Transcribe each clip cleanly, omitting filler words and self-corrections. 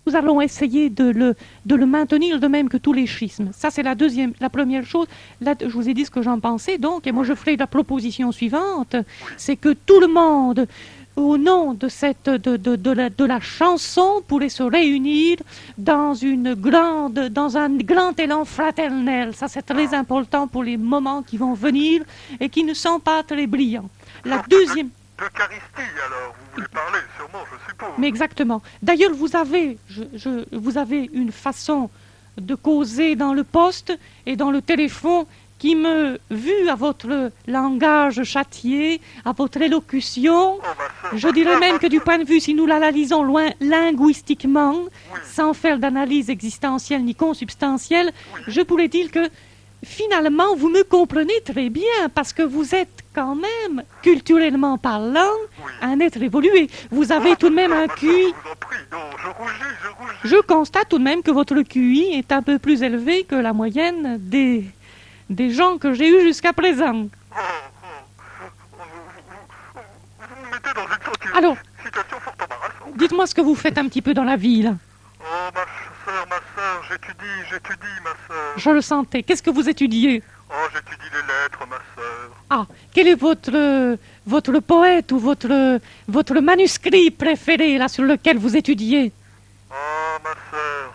nous allons essayer de le maintenir de même que tous les schismes. Ça, c'est la première chose. Là, je vous ai dit ce que j'en pensais, donc, et moi, je ferai la proposition suivante, c'est que tout le monde, au nom de la chanson, pourrait se réunir dans un grand élan fraternel. Ça, c'est très important pour les moments qui vont venir et qui ne sont pas très brillants. La deuxième... D'Eucharistie, alors, vous voulez parler, sûrement, je suppose. Mais exactement. D'ailleurs, vous avez une façon de causer dans le poste et dans le téléphone qui me, vu à votre langage châtié, à votre élocution, je dirais même que du point de vue, si nous l'analysons loin linguistiquement, sans faire d'analyse existentielle ni consubstantielle, je pourrais dire que finalement, vous me comprenez très bien, parce que vous êtes quand même, culturellement parlant, un être évolué. Vous avez tout de même un QI. Je rougis. Je constate tout de même que votre QI est un peu plus élevé que la moyenne des gens que j'ai eus jusqu'à présent. Vous me mettez dans une Alors, situation fort embarrassante. dites-moi ce que vous faites un petit peu dans la ville. Oh, ma sœur, j'étudie, ma sœur. Je le sentais. Qu'est-ce que vous étudiez? Oh, j'étudie les lettres, ma sœur. Ah, quel est votre poète ou votre manuscrit préféré, là, sur lequel vous étudiez? Oh, ma sœur,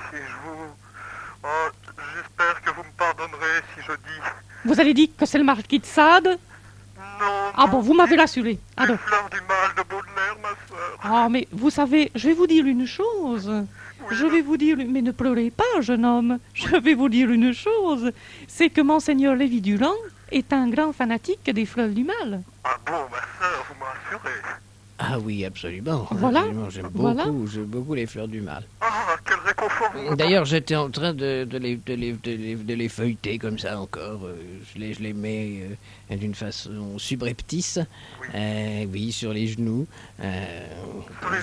si je vous... Oh, j'espère que vous me pardonnerez si je dis... Vous allez dire que c'est le marquis de Sade? Non, Ah bon, vous m'avez rassuré. Ah, les donc. fleurs du mal de Baudelaire, ma sœur. Ah, mais vous savez, je vais vous dire une chose. Je vais vous dire, mais ne pleurez pas, jeune homme. Je vais vous dire une chose. C'est que Monseigneur Lévy-Durand est un grand fanatique des fleurs du mal. Ah bon, ma sœur, vous me rassurez. Ah oui, absolument. Voilà. Absolument, j'aime beaucoup les fleurs du mal. Ah, quel réconfort vous me D'ailleurs, j'étais en train de les feuilleter comme ça encore. Je les mets d'une façon subreptice. Oui, sur les genoux.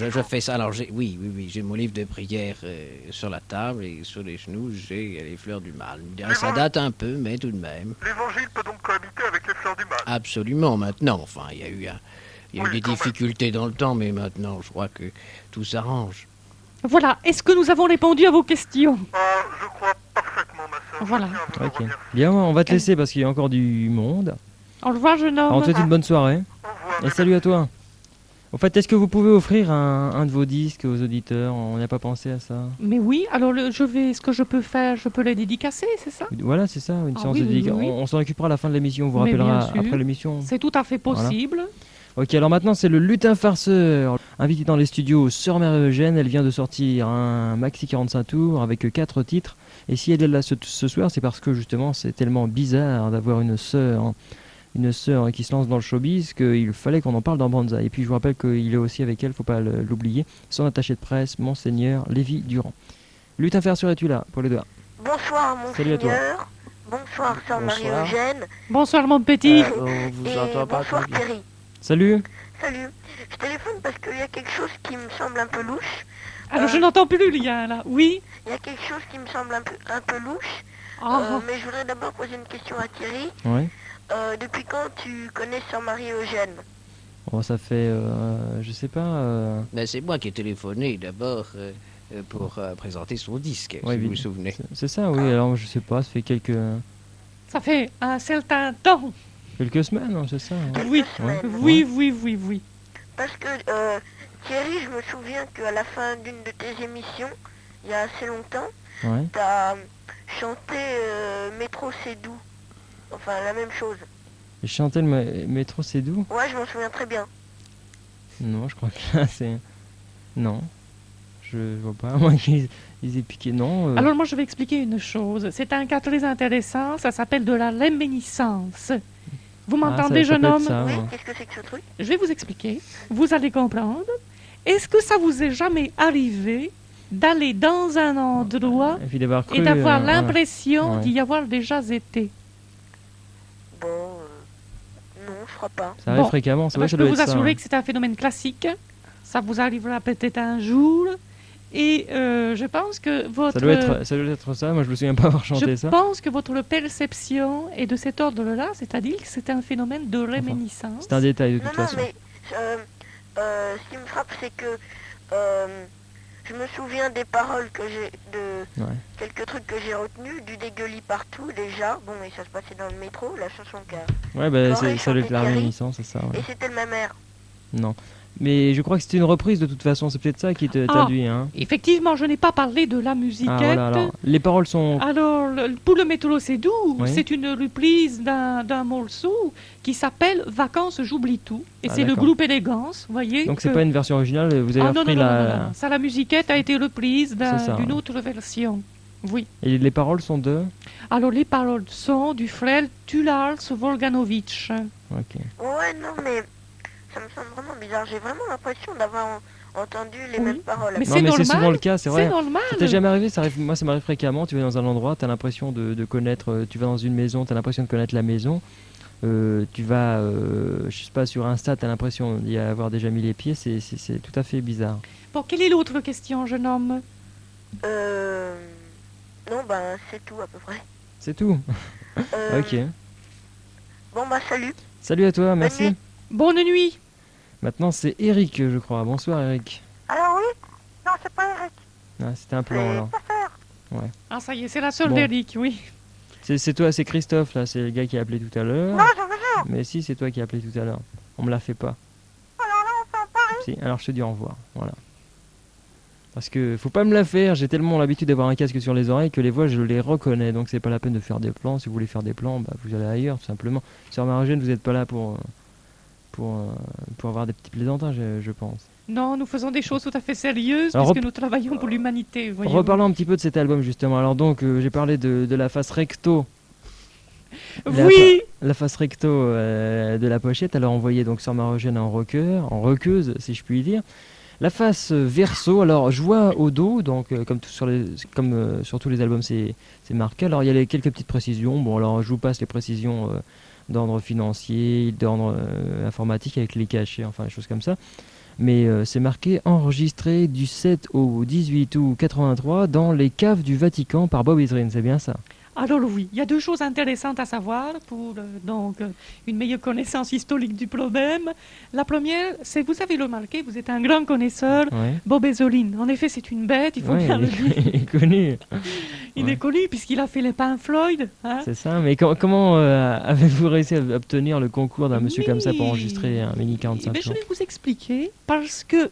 Je fais ça. Alors, oui, j'ai mon livre de prière sur la table et sur les genoux, j'ai les fleurs du mal. Ça date un peu, mais tout de même. L'évangile peut donc cohabiter avec les fleurs du mal. Absolument, maintenant. Enfin, il y a eu des difficultés dans le temps, mais maintenant, je crois que tout s'arrange. Voilà. Est-ce que nous avons répondu à vos questions? Je crois parfaitement, ma sœur. Voilà. Ok. Bien, on va te laisser parce qu'il y a encore du monde. Au revoir, jeune homme. Alors, on te souhaite une bonne soirée. Au revoir. Et salut à toi. En fait, est-ce que vous pouvez offrir un de vos disques aux auditeurs? On n'a pas pensé à ça. Mais oui, alors ce que je peux faire, je peux les dédicacer, c'est ça? Voilà, c'est ça, une séance oui, de oui, dédicace. oui. On s'en occupera à la fin de l'émission, on vous Mais rappellera bien sûr. après l'émission. C'est tout à fait possible. Ok, alors maintenant c'est le lutin farceur. Invité dans les studios, Sœur Marie-Eugène, elle vient de sortir un maxi 45 tours avec 4 titres. Et si elle est là ce soir, c'est parce que justement c'est tellement bizarre d'avoir une sœur qui se lance dans le showbiz qu'il fallait qu'on en parle dans Banzai. Et puis je vous rappelle qu'il est aussi avec elle, faut pas l'oublier, son attaché de presse, Monseigneur Lévy-Durand. Lutin farceur, es-tu là pour les deux? Bonsoir, Salut à toi. Monseigneur. Bonsoir, Sœur Bonsoir. Marie-Eugène. Bonsoir, mon petit. On vous Et entend pas bonsoir, très bien. Thierry. Salut. Salut. Je téléphone parce qu'il y a quelque chose qui me semble un peu louche. Alors, je n'entends plus rien, là. Oui? Il y a quelque chose qui me semble un peu louche. Ah, Mais je voudrais d'abord poser une question à Thierry. Ouais. Depuis quand tu connais Sœur Marie-Eugène? Oh, ça fait, je sais pas. Ben, c'est moi qui ai téléphoné d'abord pour présenter son disque, Ouais, si vous oui. vous souvenez. C'est ça, oui. Alors je sais pas, ça fait quelques ça fait un certain temps. semaines, hein, c'est ça. Hein. Oui, semaines. oui. Parce que Thierry, je me souviens qu'à la fin d'une de tes émissions, il y a assez longtemps, Ouais. t'as chanté Métro c'est doux. Enfin, la même chose. Et chanter le métro, c'est doux? Ouais, je m'en souviens très bien. Non, je crois que là, c'est... Non. Je vois pas. Moi, ils aient piqué. Non. Alors, moi, je vais expliquer une chose. C'est un cas très intéressant. Ça s'appelle de la réminiscence. Vous m'entendez, ça jeune peut être homme? ça, Oui, ouais. qu'est-ce que c'est que ce truc? Je vais vous expliquer. Vous allez comprendre. Est-ce que ça vous est jamais arrivé d'aller dans un endroit Et puis d'avoir cru... et d'avoir ouais. l'impression Ouais. d'y avoir déjà été? Bon, non, je crois pas. Ça arrive Bon. fréquemment, c'est vrai que Je ça peux doit vous être ça. assurer Hein. que c'est un phénomène classique. Ça vous arrivera peut-être un jour. Et je pense que votre... Ça doit être ça. Moi, je me souviens pas avoir chanté je ça. pense que votre perception est de cet ordre-là, c'est-à-dire que c'est un phénomène de réminiscence. C'est un détail de toute Non, façon. mais ce qui me frappe, c'est que je me souviens des paroles que j'ai, de Ouais. quelques trucs que j'ai retenus, du dégueulis partout déjà. Bon, et ça se passait dans le métro, la chanson qu'a. Ouais, bah, Corée ça doit être la chantait Thierry. réminiscence, c'est ça. Ouais. Et c'était de ma mère. Non. Mais je crois que c'était une reprise de toute façon, c'est peut-être ça qui t'induit. Hein. Effectivement, je n'ai pas parlé de la musiquette. Ah, voilà, alors. Les paroles sont. Alors, pour le métro c'est doux, Oui. c'est une reprise d'un morceau qui s'appelle Vacances, j'oublie tout. Et Ah, c'est le d'accord. groupe Élégance, vous voyez. Donc c'est que- pas une version originale, vous avez Ah non, repris non, non, la. non, non, non. Ça, la musiquette a été reprise C'est ça, d'une ouais. autre version. Oui. Et les paroles sont de. Alors, les paroles sont du frère Tulars Volganovitch. Ok. Ouais, non, mais ça me semble vraiment bizarre. J'ai vraiment l'impression d'avoir entendu les Oui. mêmes paroles. Mais Non, c'est mais c'est normal. souvent le cas, c'est vrai. C'est normal. Ça t'est jamais arrivé, moi ça m'arrive fréquemment, tu vas dans un endroit, tu as l'impression de connaître, tu vas dans une maison, tu as l'impression de connaître la maison, tu vas, je sais pas, sur Insta, tu as l'impression d'y avoir déjà mis les pieds, c'est tout à fait bizarre. Bon, quelle est l'autre question, jeune homme? Non, ben, c'est tout à peu près. C'est tout. Ok. Bon, bah, salut. Salut à toi, merci. nuit. Bonne nuit. Maintenant c'est Eric, je crois. Bonsoir Eric. Alors oui? Non, c'est pas Eric. Ah, c'était un plan alors. Ah, ça y est, c'est la sœur Bon. d'Eric, oui. C'est toi, c'est Christophe là, c'est le gars qui a appelé tout à l'heure. Non, je veux dire. Mais si, c'est toi qui as appelé tout à l'heure. On me la fait pas. Alors là, on peut en parler. Si, alors je te dis au revoir. Voilà. Parce que faut pas me la faire, j'ai tellement l'habitude d'avoir un casque sur les oreilles que les voix je les reconnais. Donc c'est pas la peine de faire des plans. Si vous voulez faire des plans, bah, vous allez ailleurs tout simplement. Sœur Marogène, vous n'êtes pas là pour avoir des petits plaisantages, je pense. Non, nous faisons des choses tout à fait sérieuses Alors, puisque nous travaillons pour l'humanité, voyez-vous. Reparlons un petit peu de cet album justement. Alors donc j'ai parlé de la face recto. Oui. La face recto de la pochette. Alors on voyait donc Sœur Marogène en roqueuse si je puis dire. La face verso, alors je vois au dos, donc comme sur tous les albums c'est marqué. Alors il y a quelques petites précisions. Bon alors je vous passe les précisions d'ordre financier, d'ordre informatique avec les cachets, enfin des choses comme ça. Mais c'est marqué enregistré du 7 au 18 août 83 dans les caves du Vatican par Bob Ezrin, c'est bien ça? Alors oui, il y a deux choses intéressantes à savoir pour une meilleure connaissance historique du problème. La première, c'est, vous avez remarqué, vous êtes un grand connaisseur, Ouais. Bob Ezrin. En effet, c'est une bête, il faut Ouais, bien le dire. il est connu, Il ouais. est connu puisqu'il a fait les Pink Floyd. Hein. c'est ça. Mais comment avez-vous réussi à obtenir le concours d'un monsieur comme ça pour Oui. enregistrer un mini Eh 45 ben, je tours? vais vous expliquer parce que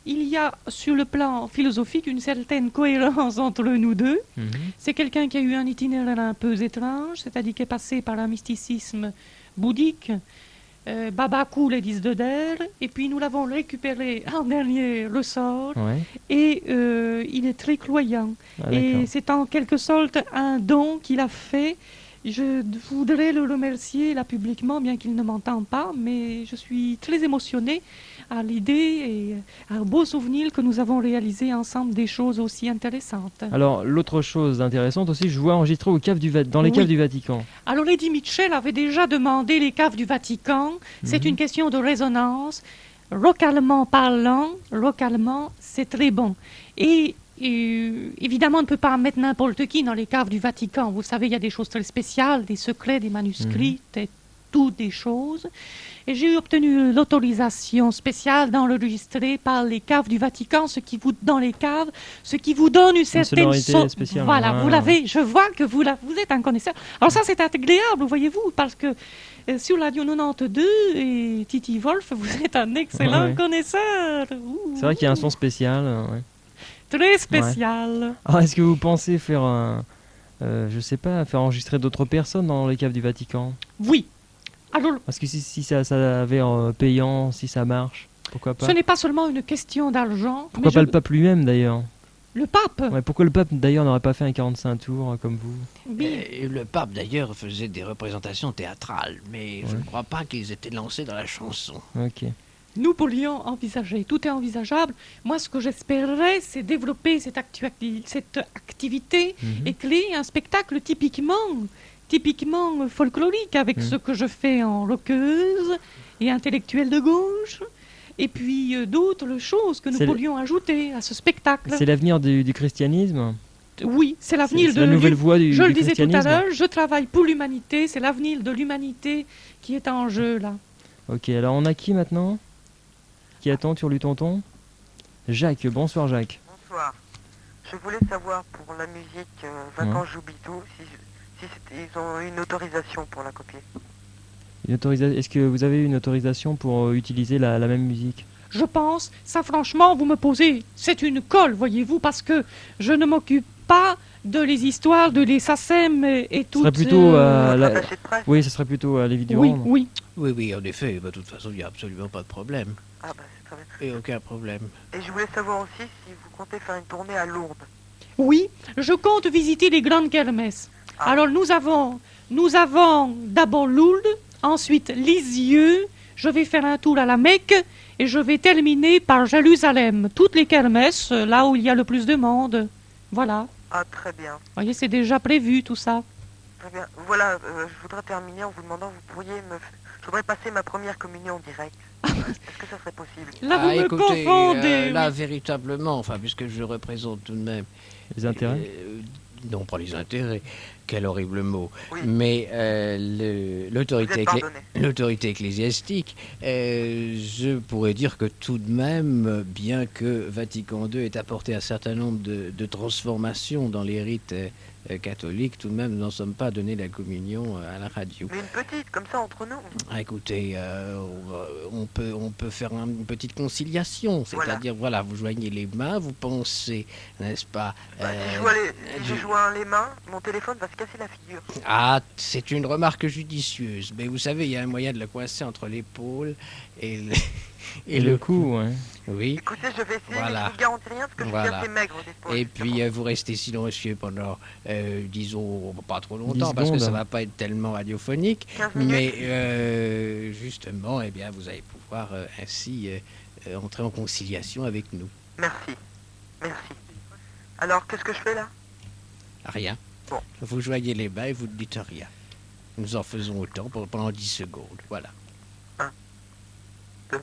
il y a sur le plan philosophique une certaine cohérence entre nous deux. Mhm. C'est quelqu'un qui a eu un itinéraire un peu étrange, c'est-à-dire qui est passé par un mysticisme bouddhique, Babakou, les 10 de Der, et puis nous l'avons récupéré en dernier ressort, Ouais. et il est très croyant. Ah, Et d'accord. c'est en quelque sorte un don qu'il a fait. Je voudrais le remercier là publiquement, bien qu'il ne m'entende pas, mais je suis très émotionnée à l'idée et à un beau souvenir que nous avons réalisé ensemble des choses aussi intéressantes. Alors l'autre chose intéressante aussi, je vois enregistré dans les Oui. caves du Vatican. Alors Eddie Mitchell avait déjà demandé les caves du Vatican. C'est Mhm. une question de résonance. Localement parlant, c'est très bon. Et évidemment, on ne peut pas mettre n'importe qui dans les caves du Vatican. Vous savez, il y a des choses très spéciales, des secrets, des manuscrits, et toutes des choses. Et j'ai obtenu l'autorisation spéciale d'enregistrer par les caves du Vatican, ce qui vous donne une certaine sonorité spéciale, Voilà, voilà. vous l'avez. Je vois que vous êtes un connaisseur. Alors ça, c'est agréable, voyez-vous, parce que sur Radio 92 et Titi Wolf, vous êtes un excellent Ouais. connaisseur. C'est vrai qu'il y a un son spécial. Ouais. Très spécial. Alors est-ce que vous pensez faire je sais pas, faire enregistrer d'autres personnes dans les caves du Vatican? Oui. Alors, Parce que si ça s'avère payant, si ça marche, pourquoi pas? ce n'est pas seulement une question d'argent. Pourquoi mais pas le pape lui-même d'ailleurs? Le pape. Ouais, pourquoi le pape d'ailleurs n'aurait pas fait un 45 tours comme vous? Oui. Et le pape d'ailleurs faisait des représentations théâtrales, mais je Ouais. ne crois pas qu'ils étaient lancés dans la chanson. Ok. Nous pourrions envisager, tout est envisageable. Moi, ce que j'espérerais, c'est développer cette activité Mhm. et créer un spectacle typiquement folklorique avec Mhm. ce que je fais en rockeuse et intellectuelle de gauche. Et puis d'autres choses que nous C'est le- pourrions ajouter à ce spectacle. C'est l'avenir du christianisme? Oui, c'est l'avenir C'est de la nouvelle voie Je du le disais tout à christianisme? l'heure, je travaille pour l'humanité, c'est l'avenir de l'humanité qui est en jeu là. Ok, alors on a qui maintenant? Qui attend sur lui tonton? Jacques, bonsoir Jacques. Bonsoir. Je voulais savoir pour la musique Vacances Joubidou ils ont une autorisation pour la copier. Est-ce que vous avez une autorisation pour utiliser la même musique? Je pense, ça franchement, vous me posez, c'est une colle, voyez-vous, parce que je ne m'occupe pas de les histoires de les SACEM et Ce toutes... serait plutôt Attaché de presse. Oui, ce serait plutôt à Lévi Oui, Durand. oui. Oui, en effet. Bah, de toute façon, il n'y a absolument pas de problème. Ah bah c'est très bien. Et aucun problème. Et je voulais savoir aussi si vous comptez faire une tournée à Lourdes. Oui, je compte visiter les grandes kermesses. Ah. Alors nous avons d'abord Lourdes, ensuite Lisieux, je vais faire un tour à la Mecque et je vais terminer par Jérusalem. Toutes les kermesses, là où il y a le plus de monde. Voilà. Ah très bien. Vous voyez, c'est déjà prévu tout ça. Très bien. Voilà, je voudrais terminer en vous demandant, je voudrais passer ma première communion en direct. Est-ce que ça serait possible? Là, vous me écoutez, confondez. là, oui. véritablement, enfin, puisque je représente tout de même... Les intérêts non, pas les intérêts. Quel horrible mot. Oui. Mais Vous êtes pardonné. l'autorité ecclésiastique, je pourrais dire que tout de même, bien que Vatican II ait apporté un certain nombre de transformations dans les rites catholiques, tout de même, nous n'en sommes pas donné la communion à la radio. Mais une petite, comme ça, entre nous. Ah, écoutez, on peut faire une petite conciliation, c'est-à-dire, voilà, vous joignez les mains, vous pensez, n'est-ce pas Si je joins les mains, mon téléphone va se casser la figure. Ah, c'est une remarque judicieuse, mais vous savez, il y a un moyen de le coincer entre l'épaule et le cou, ouais. Oui. Écoutez, je vais essayer, Voilà. mais je vous garantis rien parce que je suis Voilà. assez maigre d'épaule. Et puis vous restez silencieux pendant, disons, pas trop longtemps, 10 parce que ça secondes. va pas être tellement radiophonique, 15 minutes. mais justement, eh bien, vous allez pouvoir ainsi entrer en conciliation avec nous. Merci. Merci. Alors, qu'est-ce que je fais là? Rien. Bon. Vous joignez les mains et vous ne dites rien. Nous en faisons autant pendant 10 secondes. Voilà. 1, 2.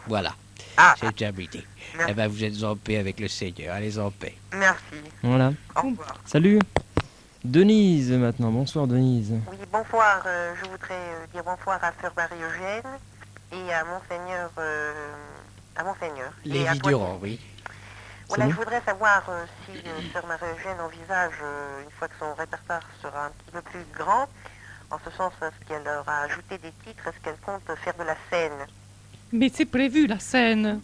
Voilà. Ah, C'est terminé. merci. Eh bien, vous êtes en paix avec le Seigneur. Allez en paix. Merci. Voilà. Au revoir. Salut. Denise maintenant. Bonsoir Denise. Oui, bonsoir. Je voudrais dire bonsoir à Sœur Marie-Eugène et à Monseigneur. Et à Lévi toi. Durand, oui. Voilà, C'est je voudrais savoir si Sœur Marie-Eugène envisage, une fois que son répertoire sera un petit peu plus grand, en ce sens, est-ce qu'elle aura ajouté des titres, est-ce qu'elle compte faire de la scène? Mais c'est prévu la scène.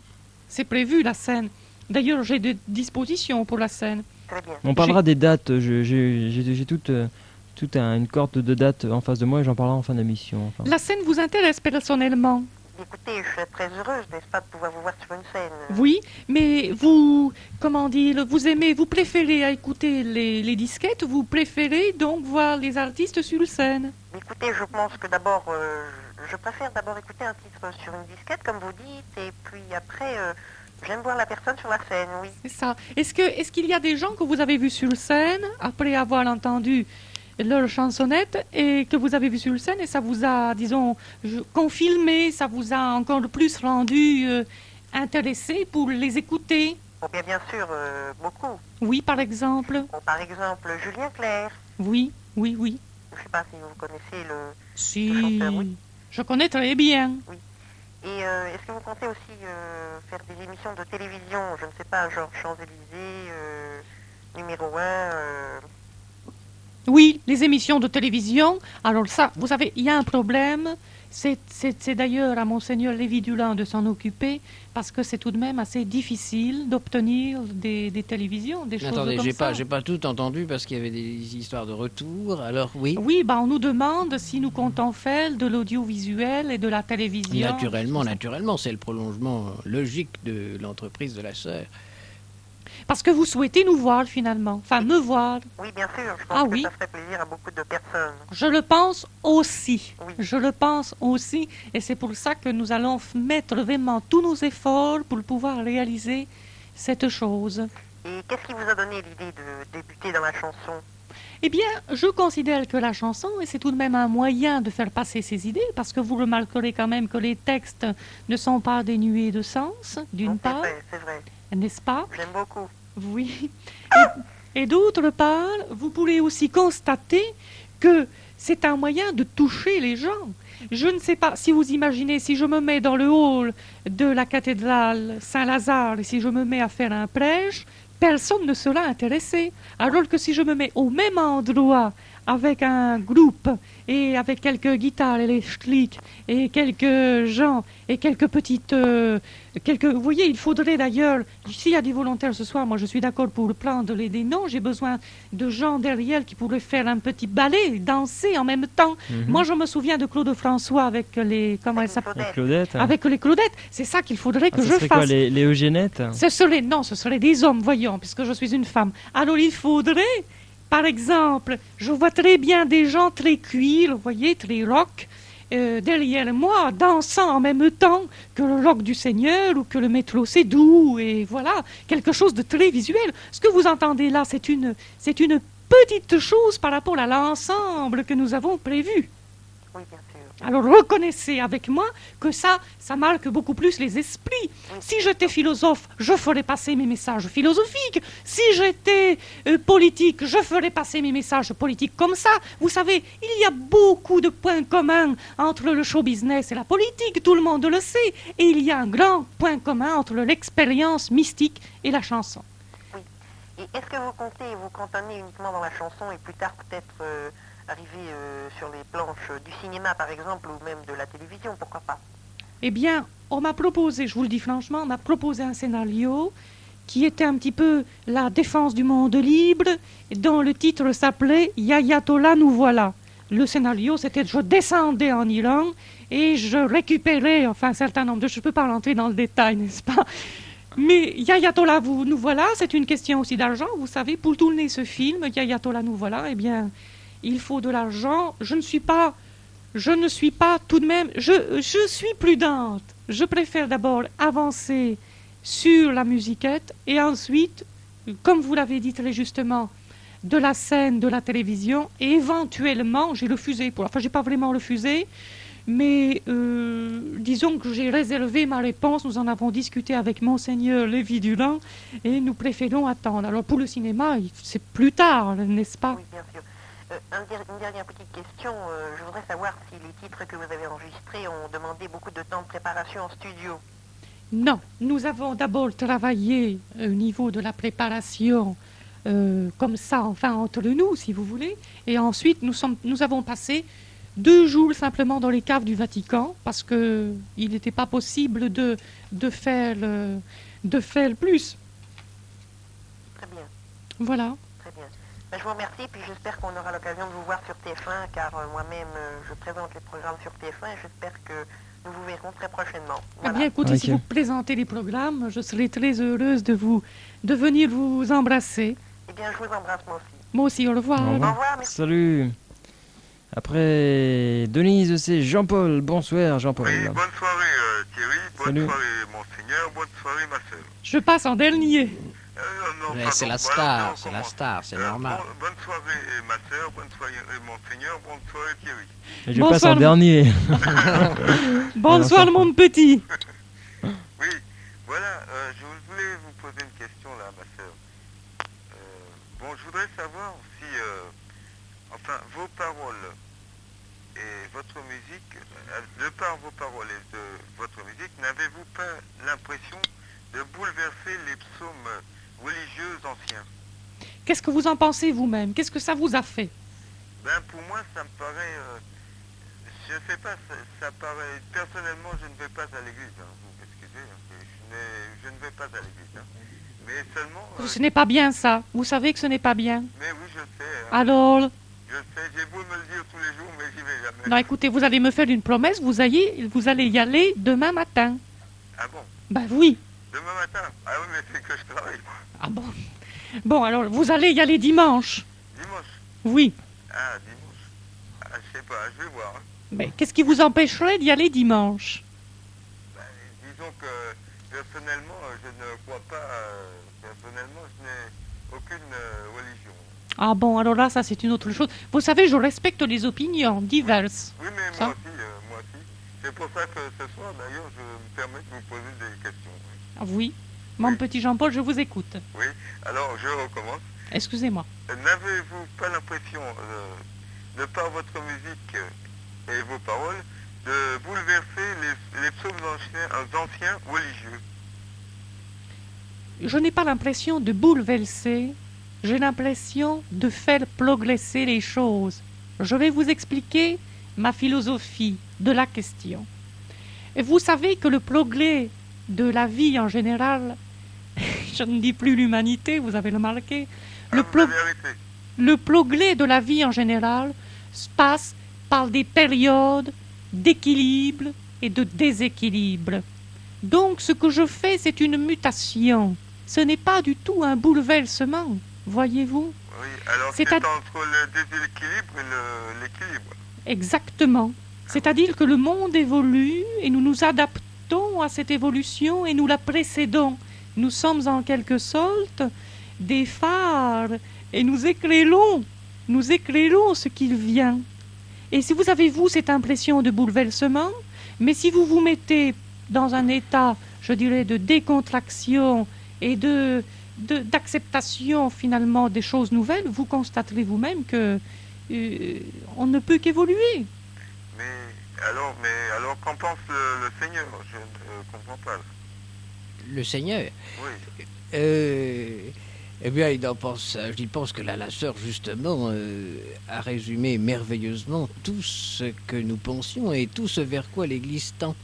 C'est prévu la scène. D'ailleurs, j'ai des dispositions pour la scène. Très bien. On parlera des dates. J'ai toute une corde de dates en face de moi et j'en parlerai en fin d'émission. Enfin. La scène vous intéresse personnellement? Écoutez, je suis très heureuse, n'est-ce pas, de pouvoir vous voir sur une scène. Oui, mais vous, comment dire, vous préférez écouter les disquettes, vous préférez donc voir les artistes sur scène? Écoutez, je pense que d'abord, je préfère d'abord écouter un titre sur une disquette, comme vous dites, et puis après, j'aime voir la personne sur la scène, oui. C'est ça. Est-ce qu'il y a des gens que vous avez vus sur scène après avoir entendu leur chansonnette et que vous avez vu sur scène et ça vous a, disons, confirmé, ça vous a encore plus rendu intéressé pour les écouter? Bon, bien sûr, beaucoup. Oui, par exemple. Bon, par exemple, Julien Clerc. Oui. Je ne sais pas si vous connaissez le Si, chanteur, oui. je connais très bien. Et est-ce que vous comptez aussi faire des émissions de télévision, je ne sais pas, genre Champs-Élysées, numéro 1 Oui, les émissions de télévision. Alors ça, vous savez, il y a un problème. C'est d'ailleurs à Monseigneur Lévi Durand de s'en occuper parce que c'est tout de même assez difficile d'obtenir des télévisions, des choses Attendez, comme ça. j'ai pas tout entendu parce qu'il y avait des histoires de retour. Alors oui, Oui, on nous demande si nous comptons faire de l'audiovisuel et de la télévision. naturellement, c'est le prolongement logique de l'entreprise de la sœur. Parce que vous souhaitez nous voir finalement, enfin me voir. Oui, bien sûr, je pense Ah que oui. ça ferait plaisir à beaucoup de personnes. Je le pense aussi. Oui. Je le pense aussi. Et c'est pour ça que nous allons mettre vraiment tous nos efforts pour pouvoir réaliser cette chose. Et qu'est-ce qui vous a donné l'idée de débuter dans la chanson? Eh bien, je considère que la chanson, et c'est tout de même un moyen de faire passer ses idées, parce que vous remarquerez quand même que les textes ne sont pas dénués de sens, d'une Non, part, c'est vrai, n'est-ce pas? j'aime beaucoup. Oui. Et d'autre part, vous pourrez aussi constater que c'est un moyen de toucher les gens. Je ne sais pas si vous imaginez, si je me mets dans le hall de la cathédrale Saint-Lazare et si je me mets à faire un prêche, personne ne sera intéressé. Alors que si je me mets au même endroit avec un groupe et avec quelques guitares électriques et quelques gens et quelques petites... vous voyez, il faudrait d'ailleurs, s'il y a des volontaires ce soir, moi je suis d'accord pour prendre des noms, j'ai besoin de gens derrière qui pourraient faire un petit ballet, danser en même temps. Moi je me souviens de Claude François avec les... Comment elle s'appelle? La Claudette. Avec les Claudettes. C'est ça qu'il faudrait que ce je serait fasse. quoi, les Eugénettes? Ce seraient des hommes, voyons, puisque je suis une femme. Alors il faudrait, par exemple, je vois très bien des gens très cuir, vous voyez, très rock, derrière moi, dansant en même temps que le rock du Seigneur ou que le métro c'est doux, et voilà, quelque chose de très visuel. Ce que vous entendez là, c'est une petite chose par rapport à l'ensemble que nous avons prévu. Oui, bien sûr. Alors reconnaissez avec moi que ça marque beaucoup plus les esprits. Si j'étais philosophe, je ferais passer mes messages philosophiques. Si j'étais politique, je ferais passer mes messages politiques comme ça. Vous savez, il y a beaucoup de points communs entre le show business et la politique, tout le monde le sait. Et il y a un grand point commun entre l'expérience mystique et la chanson. Oui. Et est-ce que vous comptez vous cantonner uniquement dans la chanson et plus tard peut-être arriver sur les planches du cinéma par exemple ou même de la télévision, pourquoi pas? Eh bien, on m'a proposé, je vous le dis franchement, on m'a proposé un scénario qui était un petit peu la défense du monde libre, dont le titre s'appelait « Yayatollah, nous voilà ». Le scénario, c'était je descendais en Iran et je récupérais, enfin, un certain nombre de... Je ne peux pas rentrer dans le détail, n'est-ce pas? Mais Yayatollah, nous voilà, c'est une question aussi d'argent. Vous savez, pour tourner ce film, Yayatollah, nous voilà, eh bien, il faut de l'argent. Je ne suis pas tout de même... Je suis prudente. Je préfère d'abord avancer sur la musiquette et ensuite, comme vous l'avez dit très justement, de la scène, de la télévision, et éventuellement, j'ai refusé, enfin, j'ai pas vraiment refusé, mais disons que j'ai réservé ma réponse, nous en avons discuté avec Monseigneur Lévy-Durand, et nous préférons attendre. Alors pour le cinéma, c'est plus tard, n'est-ce pas? Oui, bien sûr. Une dernière petite question, je voudrais savoir si les titres que vous avez enregistrés ont demandé beaucoup de temps de préparation en studio. Non, nous avons d'abord travaillé au niveau de la préparation, comme ça, enfin entre nous, si vous voulez, et ensuite nous avons passé 2 jours simplement dans les caves du Vatican, parce qu'il n'était pas possible de faire plus. Très bien. Voilà. Très bien. Ben, je vous remercie, puis j'espère qu'on aura l'occasion de vous voir sur TF1, car moi-même, je présente les programmes sur TF1, et j'espère que nous vous verrons très prochainement. Eh Voilà. bien, écoutez, Ok. si vous présentez les programmes, je serai très heureuse de venir vous embrasser. Eh bien, je vous embrasse moi aussi. Moi aussi, au revoir. Au Au revoir. revoir, merci. Salut. Après Denise, c'est Jean-Paul. Bonsoir Jean-Paul. Oui, bonne soirée Thierry, bonne Salut. soirée Monseigneur, bonne soirée ma sœur. Je passe en dernier. Non, Ouais, pardon, c'est la voilà, star, on c'est la commence. star, c'est normal. Bonne soirée ma sœur, bonne soirée Monseigneur, bonne soirée Thierry. Et je Bonsoir, passe en dernier. Bonsoir, mon petit. Oui, voilà, je voulais vous poser une question là ma sœur. Bon, je voudrais savoir si, enfin, vos paroles et votre musique, de par vos paroles et de votre musique, n'avez-vous pas l'impression de bouleverser les psaumes religieux anciens? Qu'est-ce que vous en pensez vous-même? Qu'est-ce que ça vous a fait? Ben pour moi ça me paraît, je sais pas, ça paraît, personnellement je ne vais pas à l'église, hein, vous m'excusez, hein, je ne vais pas à l'église, hein. Mais seulement, Ce n'est pas bien ça. Vous savez que ce n'est pas bien. mais oui je sais, hein, Alors, je sais, j'ai beau me le dire tous les jours mais j'y vais jamais. non, écoutez, vous allez me faire une promesse. Vous allez y aller demain matin. Ah bon? Ben oui. Demain matin? Ah oui mais c'est que je travaille moi. Ah bon? Bon, alors, vous allez y aller dimanche. Dimanche? Oui. Ah dimanche. Ah je sais pas, je vais voir, hein. Mais qu'est-ce qui vous empêcherait d'y aller dimanche? Ben, disons que personnellement je ne crois pas, personnellement je n'ai aucune religion. Ah bon, alors là, ça c'est une autre chose. Vous savez, je respecte les opinions diverses. Oui, mais Ça? moi aussi. C'est pour ça que ce soir, d'ailleurs, je me permets de vous poser des questions. Oui. Ah oui. Mon petit Jean-Paul, je vous écoute. Oui, alors je recommence. Excusez-moi. N'avez-vous pas l'impression, de par votre musique et vos paroles, de bouleverser les psaumes anciens religieux. Je n'ai pas l'impression de bouleverser, j'ai l'impression de faire progresser les choses. Je vais vous expliquer ma philosophie de la question. Et vous savez que le progrès de la vie en général, je ne dis plus l'humanité, vous avez remarqué, Vous avez arrêté. le progrès de la vie en général se passe par des périodes d'équilibre et de déséquilibre. Donc ce que je fais, c'est une mutation. Ce n'est pas du tout un bouleversement, voyez-vous? Oui, alors C'est c'est à- entre le déséquilibre et l'équilibre. Exactement. C'est-à-dire que le monde évolue et nous nous adaptons à cette évolution et nous la précédons. Nous sommes en quelque sorte des phares et nous éclairons ce qu'il vient. Et si vous avez, vous, cette impression de bouleversement, mais si vous vous mettez dans un état, je dirais, de décontraction et d'acceptation finalement des choses nouvelles, vous constaterez vous-même que on ne peut qu'évoluer. Mais alors qu'en pense le Seigneur? Je ne comprends pas. Le Seigneur. Oui. Eh bien, il pense que la sœur, justement, a résumé merveilleusement tout ce que nous pensions et tout ce vers quoi l'Église tend.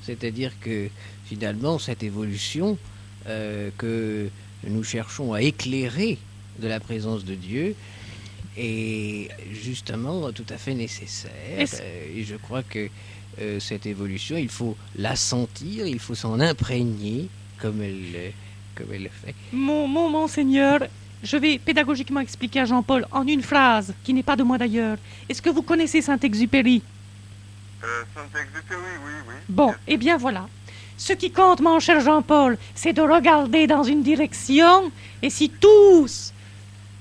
C'est-à-dire que, finalement, cette évolution que nous cherchons à éclairer de la présence de Dieu est justement tout à fait nécessaire. Et je crois que cette évolution, il faut la sentir, il faut s'en imprégner comme elle le fait. Monseigneur, je vais pédagogiquement expliquer à Jean-Paul en une phrase, qui n'est pas de moi d'ailleurs. Est-ce que vous connaissez Saint-Exupéry? Saint-Exupéry, oui. Bon, eh bien voilà. Ce qui compte, mon cher Jean-Paul, c'est de regarder dans une direction, et si tous,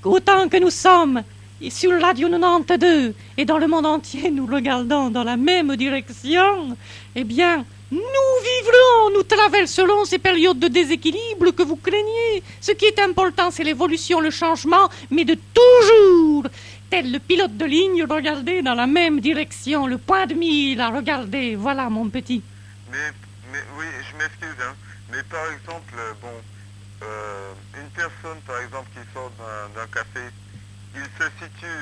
autant que nous sommes, sur Radio 92 et dans le monde entier, nous regardons dans la même direction, eh bien, nous traverserons ces périodes de déséquilibre que vous craignez. Ce qui est important, c'est l'évolution, le changement, mais de toujours, tel le pilote de ligne, regarder dans la même direction, le point de mire à regarder. Voilà, mon petit. Mais oui, je m'excuse, hein. Mais par exemple, une personne, par exemple, qui sort d'un café, il se situe,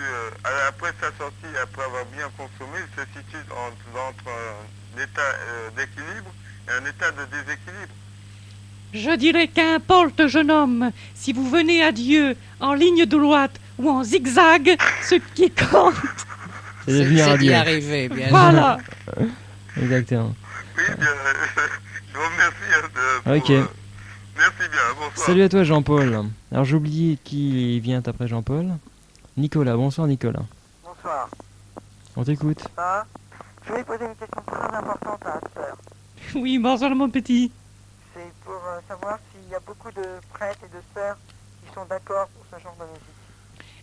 après sa sortie, après avoir bien consommé, il se situe entre un état d'équilibre et un état de déséquilibre. Je dirais qu'importe, jeune homme, si vous venez à Dieu en ligne droite ou en zigzag, ce qui compte. C'est de venir à d'y Dieu. arriver, bien Voilà. Exactement. Oui, bien, je vous remercie. Ok. Merci bien, bonsoir. Salut à toi Jean-Paul. Alors j'ai oublié qui vient après Jean-Paul. Nicolas, bonsoir Nicolas. Bonsoir. On t'écoute. Je voulais poser une question très importante à la sœur. Oui, bonsoir, mon petit. C'est pour savoir s'il y a beaucoup de prêtres et de sœurs qui sont d'accord pour ce genre de musique.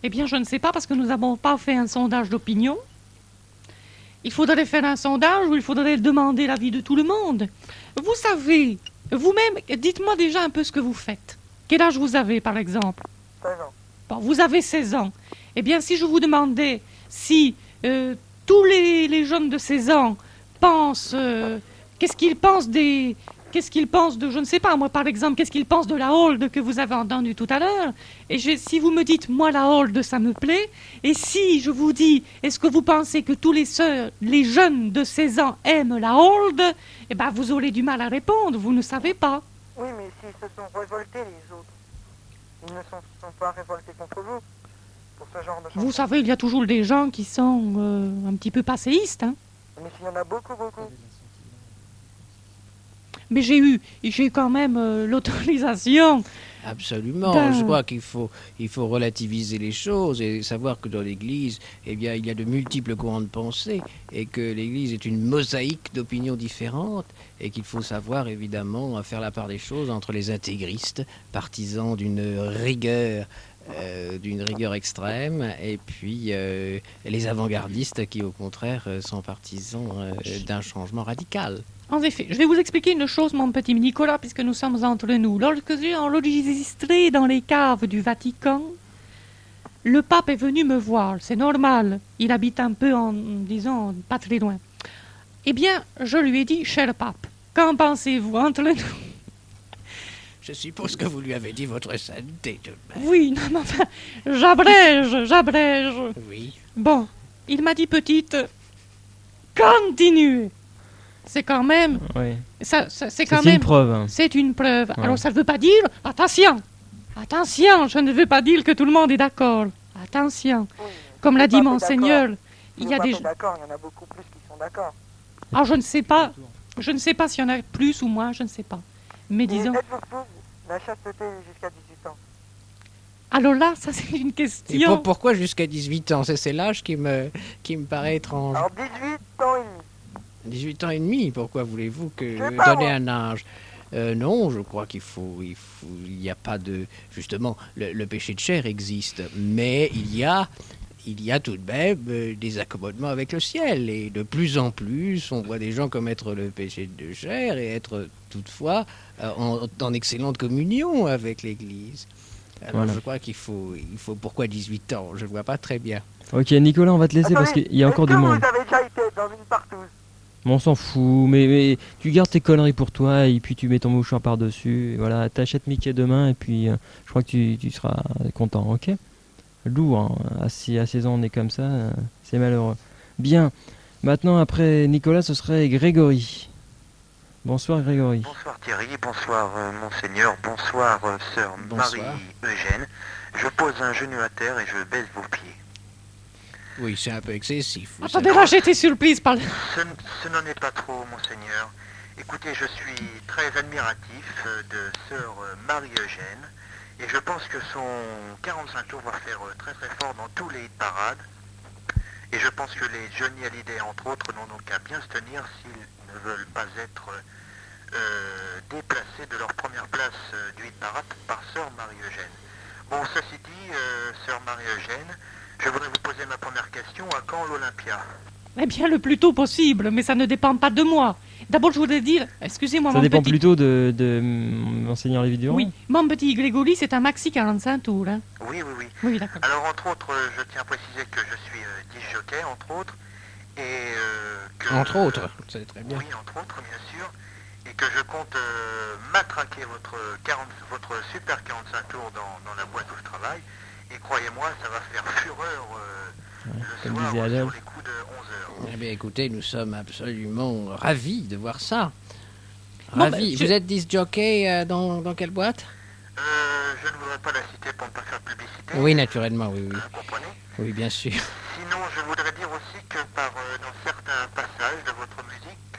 Eh bien, je ne sais pas parce que nous n'avons pas fait un sondage d'opinion. Il faudrait faire un sondage où il faudrait demander l'avis de tout le monde. Vous savez, vous-même, dites-moi déjà un peu ce que vous faites. Quel âge vous avez, par exemple? 16 ans. Bon, vous avez 16 ans. Eh bien, si je vous demandais si tous les jeunes de 16 ans pensent... qu'est-ce qu'ils pensent de, je ne sais pas, moi, par exemple, qu'est-ce qu'ils pensent de la hold que vous avez entendue tout à l'heure? Et si vous me dites, moi, la hold, ça me plaît, et si je vous dis, est-ce que vous pensez que tous les jeunes de 16 ans aiment la hold? Eh bien, vous aurez du mal à répondre, vous ne savez pas. Oui, mais s'ils se sont révoltés les autres, ils ne sont pas révoltés contre vous pour ce genre de choses. Vous savez, il y a toujours des gens qui sont un petit peu passéistes, hein. Mais s'il y en a beaucoup. Mais j'ai eu quand même l'autorisation. Absolument. Ben- Je crois qu'il faut relativiser les choses et savoir que dans l'Église, eh bien, il y a de multiples courants de pensée et que l'Église est une mosaïque d'opinions différentes et qu'il faut savoir évidemment faire la part des choses entre les intégristes, partisans d'une rigueur extrême, et puis les avant-gardistes qui, au contraire, sont partisans d'un changement radical. En effet, je vais vous expliquer une chose, mon petit Nicolas, puisque nous sommes entre nous. Lorsque j'ai enregistré dans les caves du Vatican, le pape est venu me voir. C'est normal. Il habite un peu disons, pas très loin. Eh bien, je lui ai dit, cher pape, qu'en pensez-vous entre nous? Je suppose que vous lui avez dit votre sainteté tout de même. Oui, non, mais enfin, j'abrège. Oui. Bon, il m'a dit, petite, continuez. C'est quand même, Oui. c'est quand C'est une même, preuve. Hein. c'est une preuve. Ouais. Alors ça ne veut pas dire, attention, je ne veux pas dire que tout le monde est d'accord. Attention, Oui, comme l'a le dit pape est Monseigneur, d'accord. il y a Le pape des... est d'accord, il y en a beaucoup plus qui sont d'accord. Ah, je ne sais pas s'il y en a plus ou moins, je ne sais pas. Mais Et disons, êtes-vous pour la chasteté jusqu'à 18 ans? alors là, ça c'est une Et question. pourquoi jusqu'à 18 ans? C'est l'âge qui me paraît étrange. Alors 18 ans et demi. 18 ans et demi, pourquoi voulez-vous que Je sais pas, donner moi. un âge? Non, je crois il n'y a pas de... Justement, le péché de chair existe, mais il y a tout de même des accommodements avec le ciel. Et de plus en plus, on voit des gens commettre le péché de chair et être toutefois en excellente communion avec l'Église. Alors Voilà. je crois qu'il faut... Pourquoi 18 ans? Je ne vois pas très bien. Ok, Nicolas, on va te laisser parce Attendez, qu'il y a encore du est-ce que monde. vous avez déjà été dans une partouze? Mais on s'en fout, mais tu gardes tes conneries pour toi et puis tu mets ton mouchoir par-dessus. Et voilà, t'achètes Mickey demain et puis je crois que tu seras content, ok? Lourd, hein. À 16 ans on est comme ça, c'est malheureux. Bien, maintenant après Nicolas ce serait Grégory. Bonsoir Grégory. Bonsoir Thierry, bonsoir Monseigneur, bonsoir sœur Bonsoir. Marie-Eugène. Je pose un genou à terre et je baise vos pieds. Oui, c'est un peu excessif. vous Attendez, savez. là j'ai été surprise par... Ce n'en est pas trop, Monseigneur. Écoutez, je suis très admiratif de sœur Marie-Eugène et je pense que son 45 tours va faire très très fort dans tous les hit parades. Et je pense que les Johnny Hallyday, entre autres, n'ont donc qu'à bien se tenir s'ils ne veulent pas être déplacés de leur première place du hit parade par sœur Marie-Eugène. Bon, ceci dit, sœur Marie-Eugène, je voudrais vous poser ma première question. À quand l'Olympia? Eh bien, le plus tôt possible, mais ça ne dépend pas de moi. D'abord, je voudrais dire, excusez-moi, Ça mon dépend petit... plutôt de Monseigneur Lévi-Durand. Oui, mon petit Grégory, c'est un maxi 45 tours. Hein. Oui, oui, oui. Oui, d'accord. Alors, entre autres, je tiens à préciser que je suis disc jockey, entre autres, et que... Entre autres, c'est très bien. Oui, entre autres, bien sûr, et que je compte matraquer votre super 45 tours dans la boîte où je travaille, et croyez-moi, ça va faire fureur le comme soir disait Adèle. sur les coups de 11h. Eh bien, écoutez, nous sommes absolument ravis de voir ça. Bon, Ravis. ben, Vous êtes disc jockey dans quelle boîte? Je ne voudrais pas la citer pour ne pas faire de publicité. Oui, naturellement, oui, oui. Vous comprenez? Oui, bien sûr. Sinon, je voudrais dire aussi que dans certains passages de votre musique,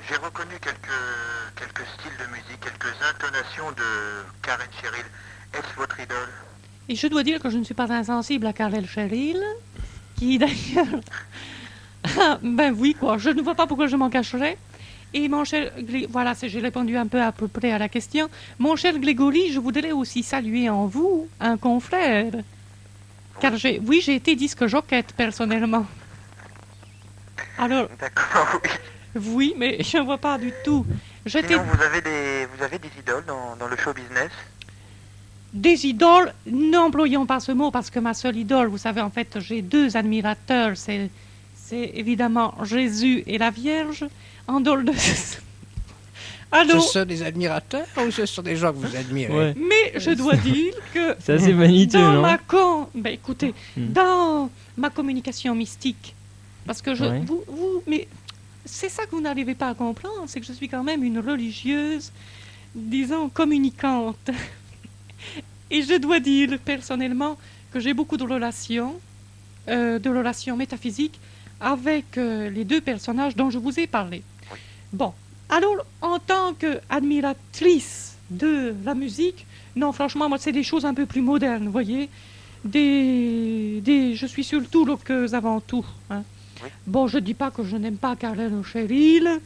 j'ai reconnu quelques styles de musique, quelques intonations de Karen Cheryl. Est-ce votre idole? Et je dois dire que je ne suis pas insensible à Karel Cheryl, qui d'ailleurs... Ah, ben oui, quoi, je ne vois pas pourquoi je m'en cacherais. Et mon cher... Voilà, j'ai répondu un peu à peu près à la question. Mon cher Grégory, je voudrais aussi saluer en vous un confrère. Car j'ai été disque jockey, personnellement. Alors, D'accord, oui. oui, mais je ne vois pas du tout. J'étais Sinon, vous avez des idoles dans le show business? des idoles, n'employons pas ce mot parce que ma seule idole, vous savez, en fait, j'ai deux admirateurs, c'est évidemment Jésus et la Vierge. En dehors de... Ce Alors, sont des admirateurs ou ce sont des gens que vous admirez? Ouais. mais je dois dire que C'est assez vaniteux, dans non ben, écoutez, Hmm. dans ma communication mystique, parce que Ouais. mais c'est ça que vous n'arrivez pas à comprendre, c'est que je suis quand même une religieuse, disons, communicante. Et je dois dire personnellement que j'ai beaucoup de relations métaphysiques avec les deux personnages dont je vous ai parlé. Bon, alors en tant qu'admiratrice de la musique, non franchement, moi c'est des choses un peu plus modernes, vous voyez. Je suis surtout rockeuse avant tout. Hein. Oui. Bon, je dis pas que je n'aime pas Karen Cheryl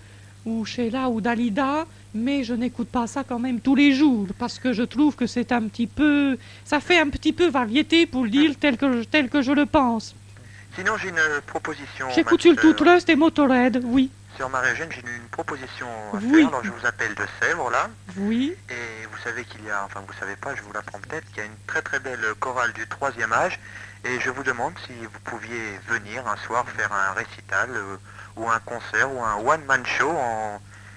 ou Sheila ou Dalida, mais je n'écoute pas ça quand même tous les jours parce que je trouve que c'est un petit peu, ça fait un petit peu variété pour le dire tel que je le pense. Sinon, j'ai une proposition. J'écoute ma surtout sœur. Trust et Motorhead, oui, Sœur Marie-Eugène, j'ai une proposition à Oui. faire. Alors, je vous appelle de Sèvres, là. oui. Et vous savez qu'il y a, enfin vous savez pas, je vous l'apprends peut-être, qu'il y a une très très belle chorale du 3e âge. Et je vous demande si vous pouviez venir un soir faire un récital ou un concert ou un one-man show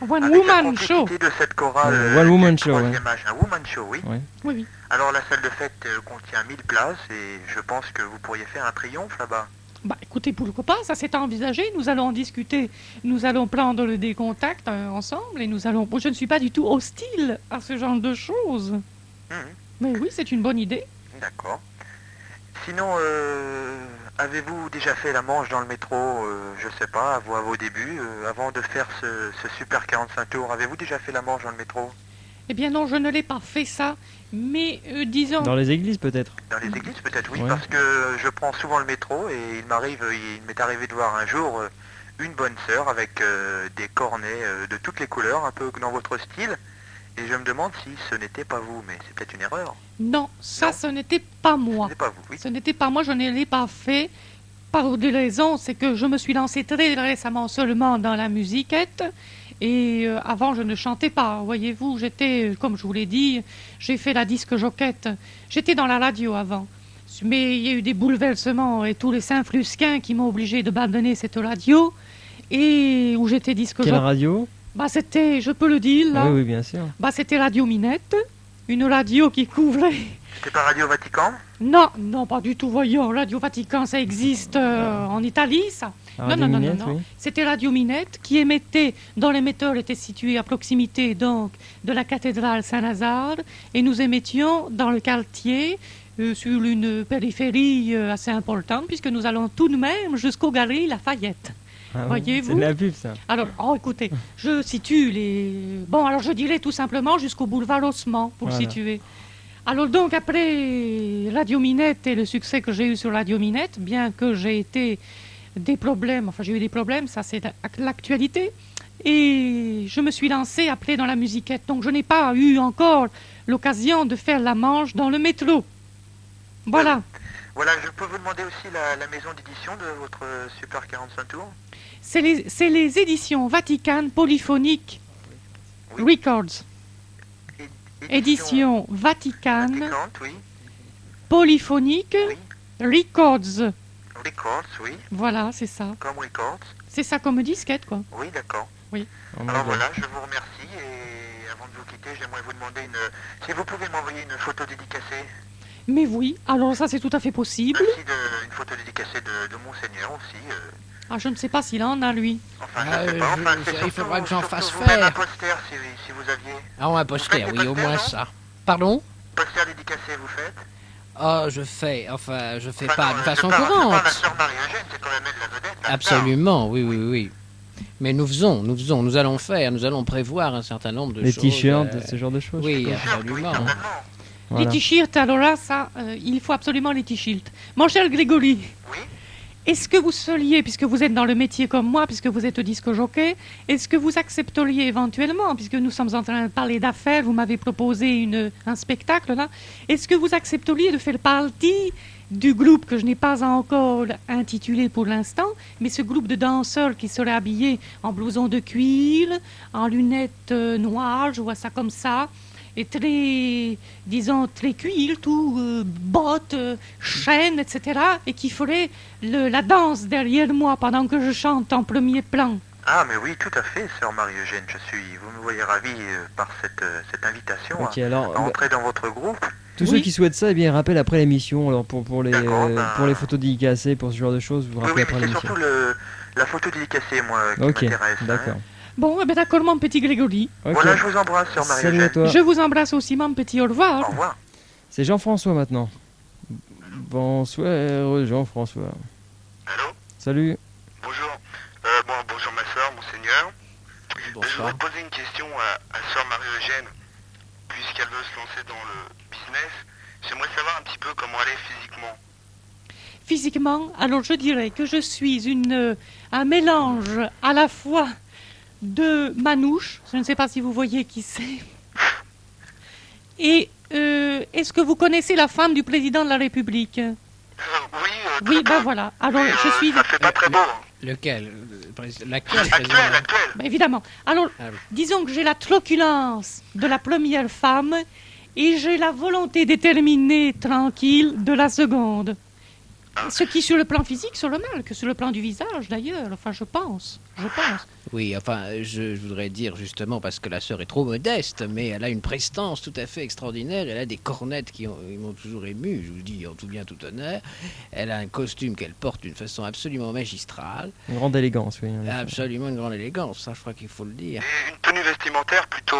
One avec la Woman Show. complicité de cette chorale One Woman du Show, troisième âge. Un woman show, oui. Ouais. Oui, oui. Alors la salle de fête contient 1000 places et je pense que vous pourriez faire un triomphe là-bas. Bah écoutez, pourquoi pas, ça c'est envisagé, nous allons en discuter, nous allons prendre des contacts ensemble et nous allons... Je ne suis pas du tout hostile à ce genre de choses. Mhm. Mais oui, c'est une bonne idée. D'accord. Sinon, avez-vous déjà fait la manche dans le métro, je sais pas, à vos débuts, avant de faire ce super 45 tours, avez-vous déjà fait la manche dans le métro? Eh bien non, je ne l'ai pas fait ça, mais disons... Dans les églises peut-être. Dans les églises peut-être, oui, Ouais. parce que je prends souvent le métro et il m'est arrivé de voir un jour une bonne sœur avec des cornets de toutes les couleurs, un peu dans votre style, et je me demande si ce n'était pas vous, mais c'est peut-être une erreur. Non, ça Non. ce n'était pas moi. Ce n'est pas vous, oui. Ce n'était pas moi, je ne l'ai pas fait. Par des raisons, c'est que je me suis lancée très récemment seulement dans la musiquette. Et avant, je ne chantais pas. Voyez-vous, j'étais, comme je vous l'ai dit, j'ai fait la disque jockette. J'étais dans la radio avant. Mais il y a eu des bouleversements et tous les Saint-Flusquins qui m'ont obligé d'abandonner cette radio. Et où j'étais disque Quelle jockey. radio? Bah, c'était, je peux le dire, là. Oui, oui, bien sûr. Bah, c'était Radio Minette. Une radio qui couvrait... C'était pas Radio Vatican? Non, non, pas du tout. Voyons, Radio Vatican, ça existe en Italie, ça. La Non, radio non, non, Minette, non, non. oui. C'était Radio Minette qui émettait, dont l'émetteur était situé à proximité donc de la cathédrale Saint-Lazare, et nous émettions dans le quartier sur une périphérie assez importante, puisque nous allons tout de même jusqu'aux Galeries Lafayette. Ah oui, Voyez-vous. c'est de la pub ça. Alors, oh, écoutez, je situe les... Bon, alors je dirais tout simplement jusqu'au boulevard Haussmann, pour Voilà. situer. Alors donc, après Radio Minette et le succès que j'ai eu sur Radio Minette, bien que j'ai été des problèmes, enfin j'ai eu des problèmes, ça c'est l'actualité, et je me suis lancée après dans la musiquette. Donc je n'ai pas eu encore l'occasion de faire la manche dans le métro. Voilà. Voilà, je peux vous demander aussi la maison d'édition de votre Super 45 tours? C'est les éditions Vatican Polyphonique Oui. Records. Édition Vatican Vatican, oui. Polyphonique Oui. Records. Records, oui. Voilà, c'est ça. Comme Records. C'est ça comme disquette, quoi. Oui, d'accord. En Alors anglais. voilà, je vous remercie et avant de vous quitter, j'aimerais vous demander si vous pouvez m'envoyer une photo dédicacée, Mais oui, alors ça c'est tout à fait possible. ainsi une photo dédicacée de Monseigneur aussi. Ah, je ne sais pas s'il en a, lui. Enfin, Ah, je sais pas, enfin, il c'est surtout, faudra que j'en surtout fasse vous-même faire. un poster si vous aviez. Ah, on a poster, Vous faites des oui, au posters, moins non ça. Pardon? Poster dédicacé, vous faites? Ah, je fais Enfin, pas non, de je façon parle de courante. la sœur Marie-Eugène, c'est quand même elle la vedette. la star. Absolument, oui, oui, oui. Mais nous allons prévoir un certain nombre de Les choses. t-shirts, ce genre de choses. Oui, je sais T-shirt, oui, absolument. certainement. Voilà. Les t-shirts, alors là, ça, il faut absolument les t-shirts. Mon cher Grégory, Oui. est-ce que vous seriez, puisque vous êtes dans le métier comme moi, puisque vous êtes disque jockey, est-ce que vous accepteriez éventuellement, puisque nous sommes en train de parler d'affaires, vous m'avez proposé un spectacle là, est-ce que vous accepteriez de faire partie du groupe que je n'ai pas encore intitulé pour l'instant, mais ce groupe de danseurs qui seraient habillés en blouson de cuir, en lunettes noires, je vois ça comme ça, et très, disons, très cuir, tout, bottes, chaînes, etc., et qui ferait la danse derrière moi pendant que je chante en premier plan. Ah, mais oui, tout à fait, sœur Marie-Eugène, vous me voyez ravi par cette invitation Ok, alors à entrer dans votre groupe. tous Oui. ceux qui souhaitent ça, eh bien, rappellent après l'émission. Alors pour D'accord, ben- les photos dédicacées, pour ce genre de choses, vous Oui, rappelez oui, après mais c'est l'émission. surtout la photo dédicacée, moi, qui Ok, m'intéresse. hein. d'accord. Bon, eh bien d'accord, mon petit Grégory. Ok. Voilà, je vous embrasse, sœur Salut à Marie-Eugène. toi. Je vous embrasse aussi, mon petit au revoir. Au revoir. C'est Jean-François maintenant. Bonsoir Jean-François. Allô? Salut. Bonjour. Bonjour ma sœur, monseigneur. Je Bonsoir. voudrais poser une question à sœur Marie-Eugène, puisqu'elle veut se lancer dans le business. J'aimerais savoir un petit peu comment elle est physiquement. Physiquement, alors je dirais que je suis un mélange à la fois de Manouche, je ne sais pas si vous voyez qui c'est, et est-ce que vous connaissez la femme du président de la République? Oui, Oui, ben voilà. Alors Mais, je suis... ça fait pas très beau. hein. Lequel? Laquelle Actuel. Ben, évidemment. Alors, Ah oui. disons que j'ai la truculence de la première femme et j'ai la volonté déterminée, tranquille, de la seconde. Ce qui, sur le plan physique, sur le mal, que sur le plan du visage, d'ailleurs. Enfin, je pense. Oui, enfin, je voudrais dire justement, parce que la sœur est trop modeste, mais elle a une prestance tout à fait extraordinaire. Elle a des cornettes qui m'ont toujours ému, je vous dis en tout bien, tout honneur. Elle a un costume qu'elle porte d'une façon absolument magistrale. Une grande élégance, oui. Absolument une grande élégance, ça je crois qu'il faut le dire. Et une tenue vestimentaire plutôt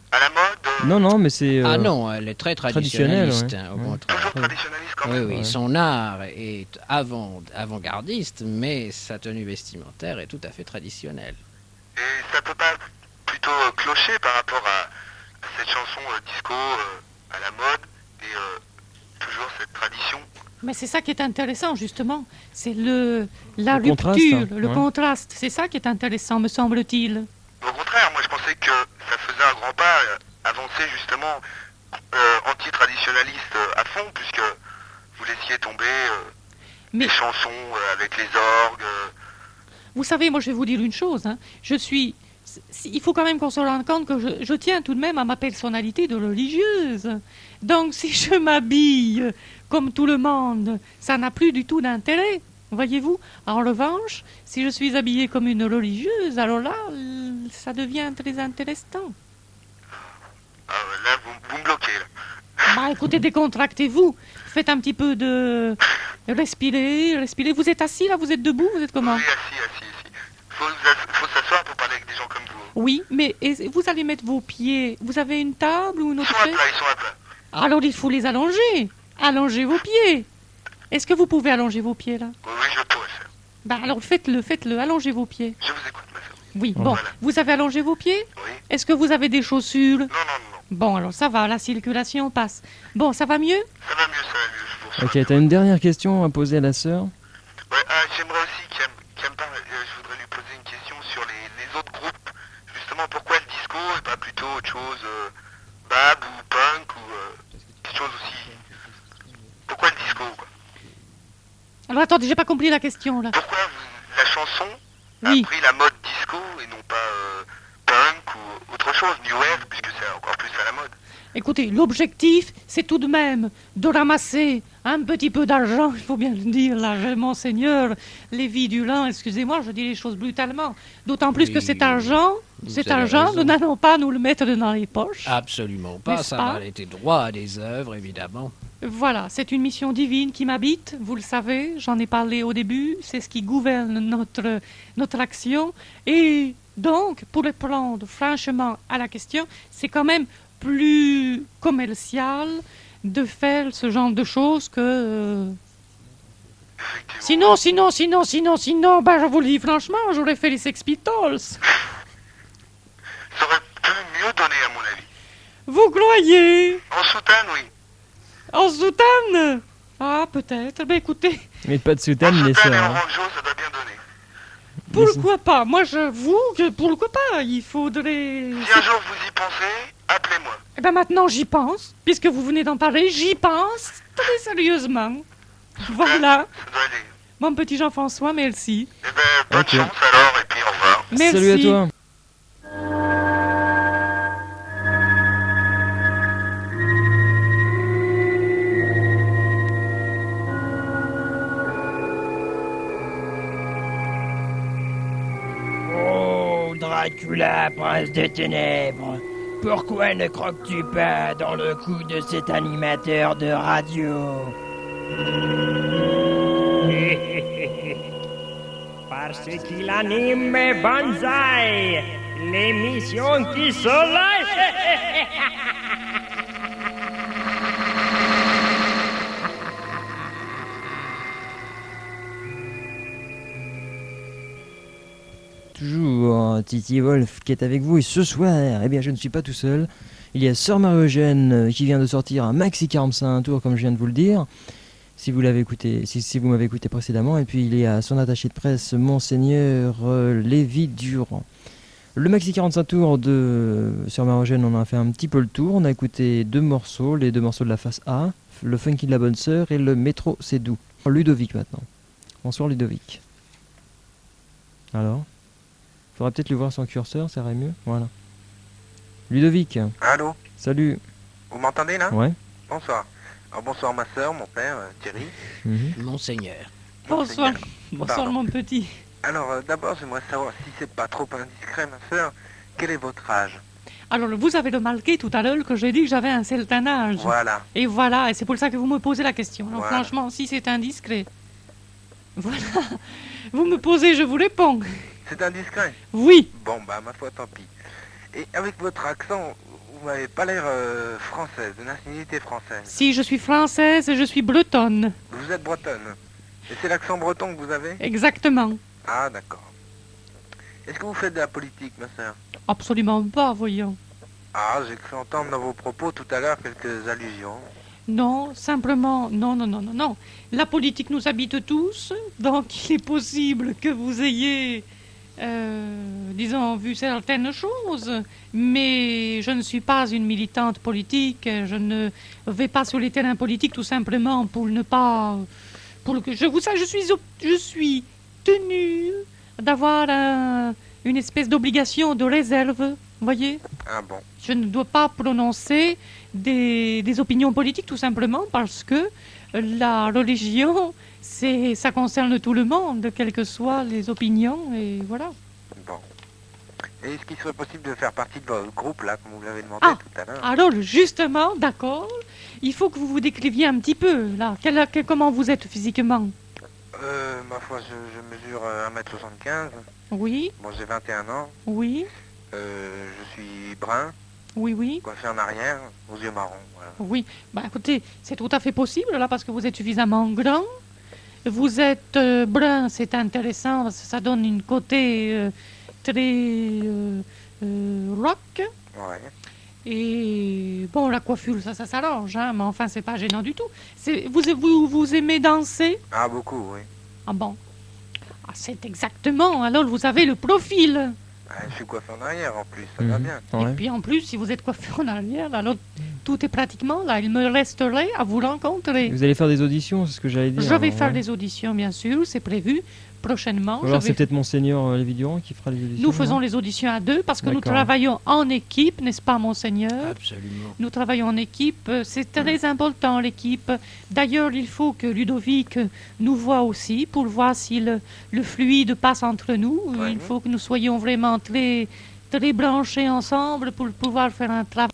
à la mode. Non, mais c'est... Ah non, elle est très traditionnaliste, traditionnelle, au contraire. Toujours traditionnaliste quand Oui, même. oui, Ouais. son art est avant-gardiste, mais sa tenue vestimentaire est tout à fait traditionnelle. Et ça peut pas plutôt clocher par rapport à cette chanson disco à la mode et toujours cette tradition. Mais c'est ça qui est intéressant, justement. C'est la Le contraste, rupture, hein, le ouais. contraste. C'est ça qui est intéressant, me semble-t-il. Au contraire, moi je pensais que ça faisait un grand pas avancer justement anti-traditionnaliste à fond, puisque vous laissiez tomber Mais les chansons avec les orgues. vous savez, moi, je vais vous dire une chose. Hein. Il faut quand même qu'on se rende compte que je tiens tout de même à ma personnalité de religieuse. Donc, si je m'habille comme tout le monde, ça n'a plus du tout d'intérêt. Voyez-vous? En revanche, si je suis habillée comme une religieuse, alors là, ça devient très intéressant. Là, vous me bloquez. Là. Bah, écoutez, décontractez-vous. Faites un petit peu de... Respirez. Vous êtes assis, là? Vous êtes debout? Vous êtes comment? Oui, assis. Faut s'asseoir pour parler avec des gens comme vous. Oui, mais vous allez mettre vos pieds... Vous avez une table ou une Ils autre sont à chaise? plat, ils sont à plat. Alors il faut les allonger. Allongez vos pieds. Est-ce que vous pouvez allonger vos pieds là? Oui, je pourrais faire. Bah alors faites-le, allongez vos pieds. Je vous écoute, ma soeur. Oui, Voilà. bon, vous avez allongé vos pieds? Oui. Est-ce que vous avez des chaussures? Non. Bon, alors ça va, la circulation passe. Bon, ça va mieux? Ça va mieux, je vous reçois. Ok, t'as une dernière question à poser à la sœur? Ouais, j'aimerais aussi qu'elle me parle, je voudrais lui poser une question sur les autres groupes. Justement, pourquoi le disco et pas plutôt autre chose, bab ou punk ou quelque chose aussi. Pourquoi le disco, quoi? Alors attendez, j'ai pas compris la question là. Pourquoi la chanson Oui. a pris la mode disco et non pas punk ou autre chose, new wave, puisque c'est encore plus à la mode. Écoutez, l'objectif, c'est tout de même de ramasser un petit peu d'argent, il faut bien le dire, là, monseigneur Lévy Dulin, excusez-moi, je dis les choses brutalement. D'autant plus que Oui, cet argent, vous avez raison. nous n'allons pas nous le mettre dans les poches. Absolument pas, N'est-ce ça pas va aller droit à des œuvres, évidemment. Voilà, c'est une mission divine qui m'habite, vous le savez, j'en ai parlé au début, c'est ce qui gouverne notre action. Et donc, pour répondre franchement à la question, c'est quand même plus commercial de faire ce genre de choses que... Effectivement. Sinon, ben, je vous le dis franchement, j'aurais fait les Sex Pistols. Ça aurait pu mieux donner, à mon avis. Vous croyez? En soutane, oui. En soutane? Ah, peut-être. Ben écoutez, Mais pas de En soutane, les soutane et sœurs. en Hein. rancho, ça doit bien donner. pourquoi pas? Moi, j'avoue que pourquoi pas? Il faudrait... Si un jour vous y pensez, appelez-moi. Eh ben maintenant, j'y pense. Puisque vous venez d'en parler, j'y pense très sérieusement. Voilà. Ça doit aller. Mon petit Jean-François, merci. Eh ben, bonne Ok. chance alors, et puis au revoir. Merci. Salut à toi. Oh, Dracula, prince des ténèbres, pourquoi ne croques-tu pas dans le cou de cet animateur de radio? Parce qu'il anime Banzai, l'émission qui se lâche. Toujours Titi Wolf qui est avec vous et ce soir, eh bien je ne suis pas tout seul. Il y a Sœur Marie-Eugène qui vient de sortir un maxi 45 tours comme je viens de vous le dire. Si vous l'avez écouté, si vous m'avez écouté précédemment, et puis il y a son attaché de presse Monseigneur Lévy Durand. Le maxi 45 tours de Sœur Marie-Eugène, on en a fait un petit peu le tour. On a écouté les deux morceaux de la face A, le Funky de la Bonne Sœur et le Métro c'est doux. Ludovic maintenant. Bonsoir Ludovic. Alors? Faudrait peut-être le voir sans curseur, ça irait mieux. Voilà. Ludovic, Allô, salut. vous m'entendez là? Ouais. Bonsoir. Alors bonsoir ma soeur, mon père, Thierry. Monseigneur. Bonsoir. Monseigneur. Bonsoir, Pardon. mon petit. Alors d'abord, j'aimerais savoir si c'est pas trop indiscret, ma soeur, quel est votre âge? Alors, vous avez remarqué tout à l'heure que j'ai dit que j'avais un certain âge. Voilà. Et voilà, et c'est pour ça que vous me posez la question. Alors, Voilà. franchement, si c'est indiscret. Voilà. Vous me posez, je vous réponds. C'est indiscret? Oui. Bon, bah ma foi, tant pis. Et avec votre accent, vous m'avez pas l'air française, de nationalité française. Si je suis française et je suis bretonne. Vous êtes bretonne. Et c'est l'accent breton que vous avez? Exactement. Ah, d'accord. Est-ce que vous faites de la politique, ma soeur? Absolument pas, voyons. Ah, j'ai cru entendre dans vos propos tout à l'heure quelques allusions. Non, simplement, non. La politique nous habite tous, donc il est possible que vous ayez, disons, vu certaines choses, mais je ne suis pas une militante politique, je ne vais pas sur les terrains politiques tout simplement pour ne pas... Pour que, je suis tenue d'avoir une espèce d'obligation de réserve, voyez. Ah bon. Je ne dois pas prononcer des opinions politiques tout simplement parce que la religion, ça concerne tout le monde, quelles que soient les opinions, et voilà. Bon. Et est-ce qu'il serait possible de faire partie de votre groupe, là, comme vous l'avez demandé Ah, tout à l'heure? alors justement, d'accord, il faut que vous vous décriviez un petit peu, là. Comment vous êtes physiquement? Ma foi, je mesure 1m75. Oui, Bon, j'ai 21 ans. oui, Je suis brun, oui. coiffé en arrière, aux yeux marrons, voilà. Oui, bah écoutez, c'est tout à fait possible là parce que vous êtes suffisamment grand. Vous êtes brun, c'est intéressant, parce que ça donne une côté très rock. Ouais. Et bon, la coiffure, ça s'arrange, hein, mais enfin, c'est pas gênant du tout. Vous aimez danser? Ah, beaucoup, oui. Ah bon. Ah, c'est exactement, alors vous avez le profil. Ah, je suis coiffé en arrière en plus, ça va bien. Et puis en plus, si vous êtes coiffé en arrière, alors tout est pratiquement là. Il me resterait à vous rencontrer. Vous allez faire des auditions, c'est ce que j'allais dire. Je vais alors, faire ouais. des auditions, bien sûr, c'est prévu prochainement. Ou alors Je c'est vais- peut-être Monseigneur Lévi-Durand qui fera les auditions. Nous faisons non les auditions à deux parce que nous D'accord. travaillons en équipe, n'est-ce pas, Monseigneur? Absolument. Nous travaillons en équipe, c'est très important l'équipe. D'ailleurs, il faut que Ludovic nous voie aussi pour voir si le fluide passe entre nous. Ouais. Il faut que nous soyons vraiment très branchés ensemble pour pouvoir faire un travail.